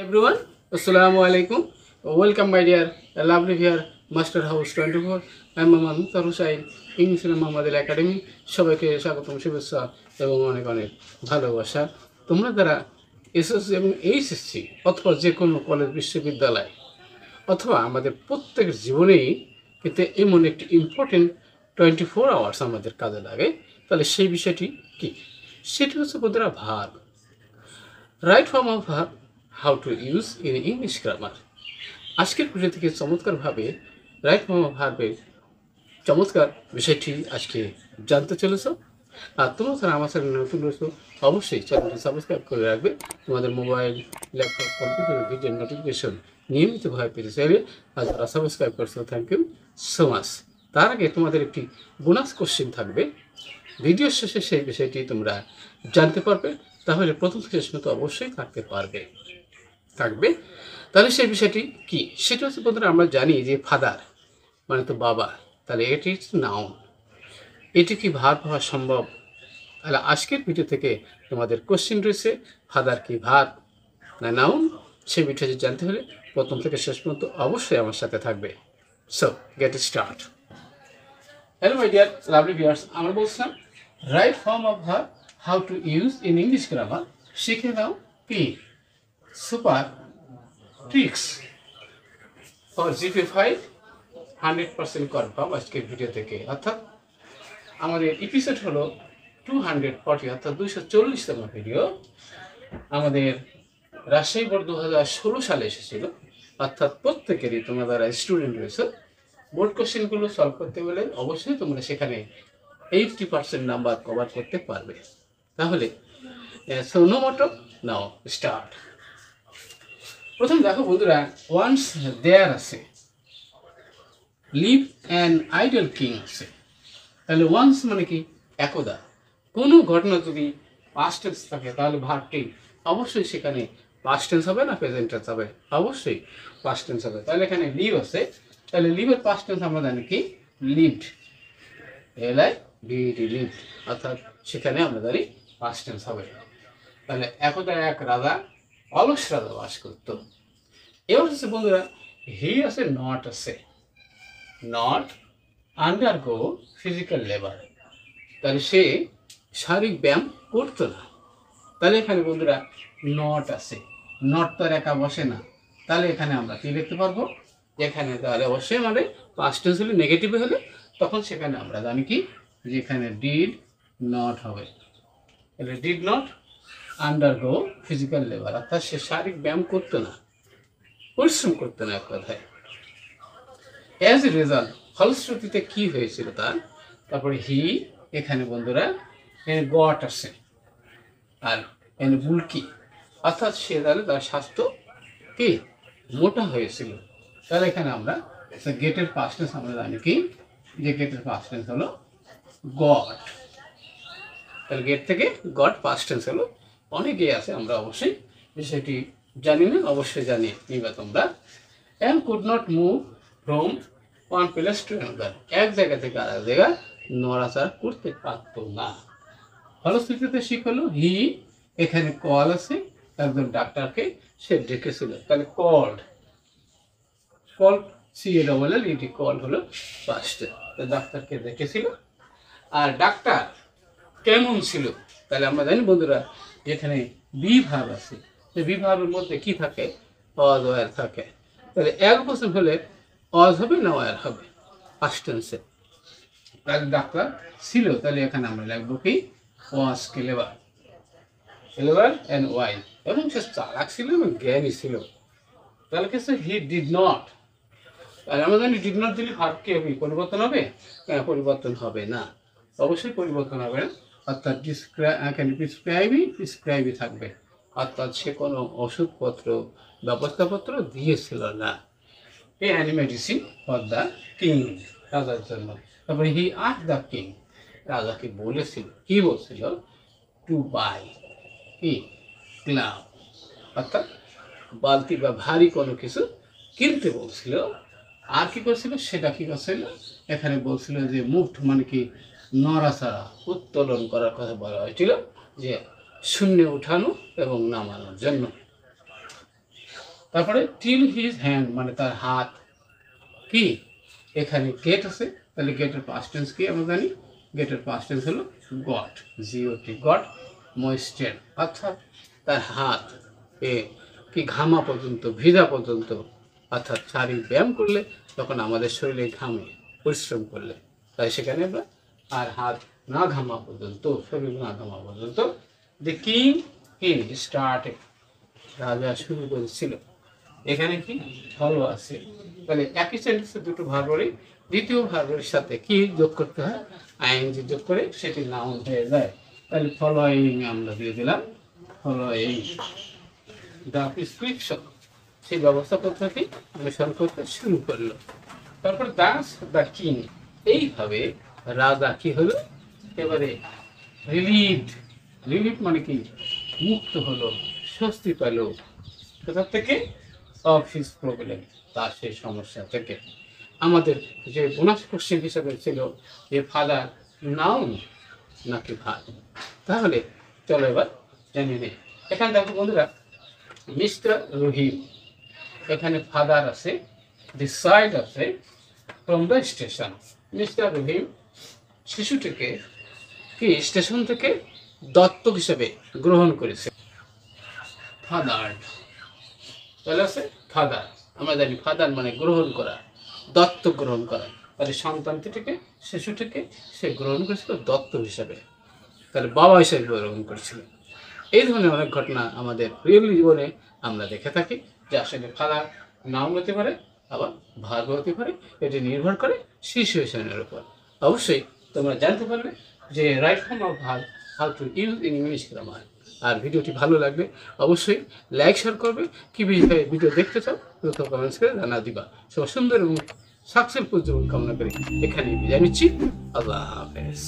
Everyone, Assalamu alaikum. Welcome, my dear lovely here, Master House 24. I'm Mohammad Mukhtar Hussain, English Mohammadil Academy. সবাইকে স্বাগতম শুভেচ্ছা এবং অনেক অনেক ভালোবাসা। তোমরা যারা এসএসসি এবং এইচএসসি অথবা যে কোনো কলেজ বিশ্ববিদ্যালয় অথবা আমাদের প্রত্যেকের জীবনেই কিন্তু এমন একটি ইম্পর্টেন্ট 24 আওয়ার্স আমাদের কাজে লাগে, তাহলে সেই বিষয়টি কি? সেটি হচ্ছে বন্ধুরা verb, right form of verb, how to use in English grammar. আজকের ভিডিও থেকে চমৎকারভাবে রাইট ফর্ম অফ ভার্বের চমৎকার বিষয়টি আজকে জানতে চলেছ। আর তোমরা যারা আমার চ্যানেলে নতুন রয়েছো অবশ্যই চ্যানেলটি সাবস্ক্রাইব করে রাখবে। তোমাদের mobile, laptop, computer video notification নিয়মিতভাবে পেতে চাইলে আর যারা সাবস্ক্রাইব করছো থ্যাংক ইউ সো মাচ। তার আগে তোমাদের একটি বোনাস কোশ্চেন থাকবে, ভিডিও শেষে সেই বিষয়টি তোমরা জানতে পারবে। তাহলে প্রথম শেষ মতো অবশ্যই থাকবে। তাহলে সেই বিষয়টি কি? সেটা হচ্ছে বন্ধুরা, আমরা জানি যে ফাদার মানে তো বাবা, তাহলে এটি নাউন। এটি কি ভার্ব হওয়া সম্ভব? তাহলে আজকের ভিডিও থেকে তোমাদের কোশ্চেন রয়েছে, ফাদার কি ভার্ব না নাউন? সেই বিষয়টি জানতে হলে প্রথম থেকে শেষ পর্যন্ত অবশ্যই আমার সাথে থাকবে। So get start. Hello my dear lovely viewers, আমরা বলছিলাম right form of verb how to use in English grammar. শিখে নাও কি super tricks for GP5 100% confirm আজকের ভিডিও থেকে। অর্থাৎ আমাদের এপিসোড হলো 240, অর্থাৎ 240তম ভিডিও। আমাদের রাজশাহী বোর্ড 2016 সালে এসেছিল। অর্থাৎ প্রত্যেকেরই তোমরা যারা স্টুডেন্ট রয়েছে বোর্ড কোশ্চেনগুলো সলভ করতে গেলে অবশ্যই তোমরা সেখানে 80% নাম্বার কভার করতে পারবে। তাহলে সো নো মোটো, নাও স্টার্ট। প্রথম দেখো বন্ধুরা, ওয়ান্স দেয়ার আছে, লিভ অ্যান আইডল কিং আছে। তাহলে ওয়ান্স মানে কি? একদা। কোনো ঘটনা যদি পাস্ট টেন্স থাকে তাহলে ভার্বটি অবশ্যই সেখানে পাস্ট টেন্স হবে না প্রেজেন্ট টেন্স হবে? অবশ্যই পাস্ট টেন্স হবে। তাহলে এখানে লিভ আছে, তাহলে লিভের পাস্ট টেন্স আমরা জানি কি? Lived, LIVED, lived. অর্থাৎ সেখানে আমরা জানি পাস্ট টেন্স হবে। তাহলে একদা এক রাজা, অলস রাজা বাস করত। এবার হচ্ছে বন্ধুরা, হি আছে, নট আছে, নট আন্ডারগো ফিজিক্যাল লেবার। তাহলে সে শারীরিক ব্যায়াম করতো না। তাহলে এখানে বন্ধুরা নট আছে, নট তো একা বসে না। তাহলে এখানে আমরা কি লিখতে পারবো? এখানে তাহলে অবশ্যই মানে পাস্ট টেন্স হলে নেগেটিভে হলে তখন সেখানে আমরা জানি কি যে এখানে ডিড নট হবে। তাহলে did not undergo physical labour, অর্থাৎ সে শারীরিক ব্যায়াম করতো না, পরিশ্রম করতো না এক কথায়। অ্যাজ এ রেজাল্ট, ফলশ্রুতিতে কি হয়েছিল তার? তারপরে হি, এখানে বন্ধুরা এখানে গট আছে, আর এখানে বুলকি, অর্থাৎ সে তাহলে তার স্বাস্থ্য কি মোটা হয়েছিল। তাহলে এখানে আমরা গেটের পাস্ট টেন্স আমরা জানি কি যে গেটের পাস্ট টেন্স হলো গট। তাহলে গেট থেকে গট পাস্ট টেন্স হলো। অনেকেই আছে আমরা অবশ্যই বিষয়টি জানি না, অবশ্যই জানিয়ে নিবা তোমরা। And could not move from one place to another, এক জায়গা থেকে আরেক জায়গায় নড়াচড়া করতে পারতো না। ফলশ্রুতিতে শিখ হলো হি, এখানে কল আছে, একজন ডাক্তারকে সে ডেকেছিল। তাহলে কল্ড, কল CALLED, কল হলো পাস্ট। ডাক্তারকে ডেকেছিল। আর ডাক্তার কেমন ছিল? তাহলে আমরা জানি বন্ধুরা যেখানে বি ভার্ব আছে, বি ভার্বের মধ্যে কি থাকে? অজ, ওয়ার থাকে। তাহলে এক বছর হলে অজ হবে না ওয়ার হবে পাস্ট টেন্সে। তাহলে ডাক্তার ছিল, তাহলে এখানে আমরা লিখবো কি ওয়াজ ক্লেভার, ক্লেভার অ্যান্ড ওয়াইজ, এবং সে চালাক ছিল এবং জ্ঞানী ছিল। তাহলে কি হি ডিড নট, তাহলে আমরা জানি ডিড নট দিলে ভার্ব কি হবে? পরিবর্তন হবে? পরিবর্তন হবে না, অবশ্যই পরিবর্তন হবে না। অর্থাৎ প্রিসক্রাইবই থাকবে। অর্থাৎ সে কোনো ওষুধপত্র ব্যবস্থাপত্র দিয়েছিল না। এ any medicine for the king, রাজার জন্য। তারপরে হি আস্ক দ্য কিং, রাজাকে বলেছিল, কি বলছিল? টু বাই কি গ্লাভ, অর্থাৎ বালতি বা ভারী কোনো কিছু কিনতে বলছিল। আর কি করছিল? সেটা কি করছিল? এখানে বলছিল যে মুভড মানে কি নড়াচড়া, উত্তোলন করার কথা বলা হয়েছিল, যে শূন্যে উঠানো এবং নামানোর জন্য। তারপরে টিল হিজ হ্যান্ড মানে তার হাত কি, এখানে গেট আছে, তাহলে গেটের পাস্ট টেন্স কি আমরা জানি, গেটের পাস্ট টেন্স হলো গট, জিওটি গট ময়েস্টেড, অর্থাৎ তার হাত কি ঘামা পর্যন্ত, ভিজা পর্যন্ত, অর্থাৎ শারীরিক ব্যায়াম করলে তখন আমাদের শরীরে ঘামে, পরিশ্রম করলে, তাই সেখানে আমরা আর হাত না ঘামা পর্যন্ত, শরীর না ঘামা পর্যন্ত দ্য কিং স্টার্টেড, রাজা শুরু করেছিল। এখানে কি ফলো আছে, তাহলে একই সেন্টেন্সে দুটো ভার্বরই দ্বিতীয় ভার্বের সাথে কি যোগ করতে হয়, আইএনজি যোগ করে সেটি নাউন হয়ে যায়। তাহলে ফলোয়িং আমরা দিয়ে দিলাম, ফলোয়িং দ্য প্রেসক্রিপশন, সেই ব্যবস্থা পদ্ধতি অনুসরণ করতে শুরু করলো। তারপর দাস দ্য কিং, এইভাবে রাজা কি হলো, এবারে রিলিভড, রিলিভ মানে কি মুক্ত হলো, স্বস্তি পেল, কোথা থেকে, অফ হিজ প্রবলেম, তার সেই সমস্যা থেকে। আমাদের যে বোনাস কোশ্চেন হিসাবে ছিল যে ফাদার নাউন নাকি ভার, তাহলে চলো এবার জেনে নেই। এখানে দেখো বন্ধুরা, মিস্টার রহিম, এখানে ফাদার আছে, দি সাইড আছে ফ্রম দ্য স্টেশন। মিস্টার রহিম শিশুটিকে কি স্টেশন থেকে দত্তক হিসেবে গ্রহণ করেছে। ফাদার তাহলে আছে ফাদার, আমরা জানি ফাদার মানে গ্রহণ করা, দত্তক গ্রহণ করা, তাহলে সন্তানটিকে শিশুটিকে সে গ্রহণ করেছিল দত্তক হিসাবে, তাহলে বাবা হিসেবে গ্রহণ করেছিল। এই ধরনের অনেক ঘটনা আমাদের রিয়েল জীবনে আমরা দেখে থাকি, যে আসলে ফাদার নাম হতে পারে, আবার ভার্ব হতে পারে, এটি নির্ভর করে সিচুয়েশনের উপর। অবশ্যই তোমরা জানতে পারবে যে right form of verb how to use in English grammar. আর ভিডিওটি ভালো লাগবে অবশ্যই লাইক শেয়ার করবে, কি বিষয়ে ভিডিও দেখতে চাও দ্রুত কমেন্টস করে জানা দিবা। সব সুন্দর এবং সাকসেসফুল জীবন কামনা করি এখানে বিদায় নিচ্ছি। আল্লাহ হাফেজ।